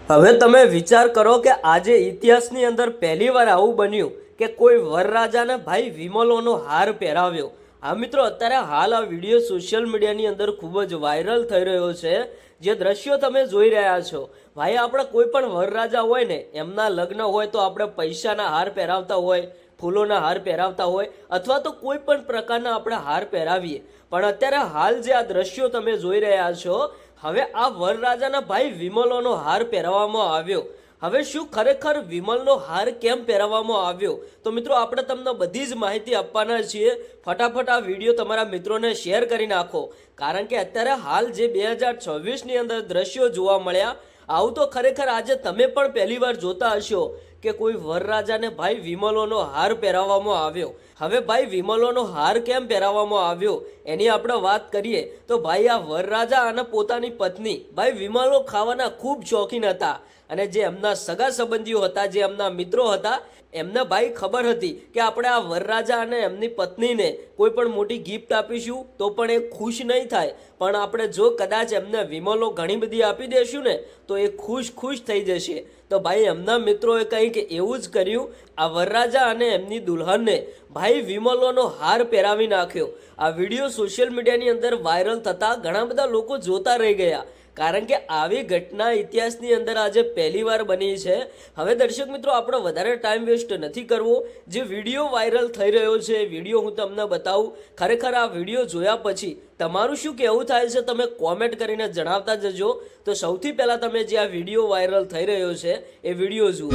હવે તમે વિચાર કરો કે આજે ઇતિહાસની અંદર પહેલીવાર આવું બન્યું કે કોઈ વરરાજાને ભાઈ વિમલોનો હાર પહેરાવ્યો। હા મિત્રો, અત્યારે હાલ આ વિડીયો સોશિયલ મીડિયાની અંદર ખૂબ જ વાયરલ થઈ રહ્યો છે। જે દ્રશ્યો તમે જોઈ રહ્યા છો, ભાઈ આપણે કોઈ પણ વરરાજા હોય ને, એમના લગ્ન હોય તો આપણે પૈસાના હાર પહેરાવતા હોય, ફૂલોના હાર પહેરાવતા હોય, અથવા તો કોઈ પણ પ્રકારના આપણે હાર પહેરાવીએ। પણ અત્યારે હાલ જે આ દ્રશ્યો તમે જોઈ રહ્યા છો, હવે આ વરરાજાના ભાઈ વિમલોનો હાર પહેરાવવામાં આવ્યો। હવે શું ખરેખર વિમલનો હાર કેમ પહેરાવવામાં આવ્યો, તો મિત્રો આપણે તમને બધી જ માહિતી આપવાના છીએ। ફટાફટ આ વિડીયો તમારા મિત્રોને શેર કરી નાખો, કારણ કે અત્યારે હાલ જે 2026ની અંદર દ્રશ્યો જોવા મળ્યા, આવું તો ખરેખર આજે તમે પણ પહેલીવાર જોતા હશો કે કોઈ વરરાજાને ભાઈ વિમલોનો હાર પહેરાવવામાં આવ્યો। હવે ભાઈ વિમલોનો હાર કેમ પહેરાવવામાં આવ્યો એની આપણે વાત કરીએ તો ભાઈ આ વરરાજા અને પોતાની પત્ની ભાઈ વિમલો ખાવાના ખૂબ શોખીન હતા, અને જે એમના સગા સંબંધીઓ હતા, જે એમના મિત્રો હતા, એમને ભાઈ ખબર હતી કે આપણે આ વરરાજા અને એમની પત્નીને કોઈ પણ મોટી ગિફ્ટ આપીશું તો પણ એ ખુશ નહીં થાય, પણ આપણે જો કદાચ એમને વિમલો ઘણી બધી આપી દેશું ને તો એ ખુશ થઈ જશે। તો ભાઈ એમના મિત્રોએ કંઈક એવું જ કર્યું, આ વરરાજા અને એમની દુલ્હનને ભાઈ વિમલોનો હાર પહેરાવી નાખ્યો। આ વિડીયો સોશિયલ મીડિયાની અંદર વાયરલ થતાં ઘણા બધા લોકો જોતા રહી ગયા, કારણ કે આવી ઘટના ઇતિહાસની અંદર આજે પહેલીવાર બની છે। હવે દર્શક મિત્રો, આપણે વધારે ટાઈમ વેસ્ટ નથી કરવો, જે વિડીયો વાયરલ થઈ રહ્યો છે વિડીયો હું તમને બતાવું। ખરેખર આ વિડીયો જોયા પછી તમારું શું કહેવું થાય છે તમે કોમેન્ટ કરીને જણાવતા જજો। તો સૌથી પહેલા તમે જે આ વિડીયો વાયરલ થઈ રહ્યો છે એ વિડીયો જુઓ।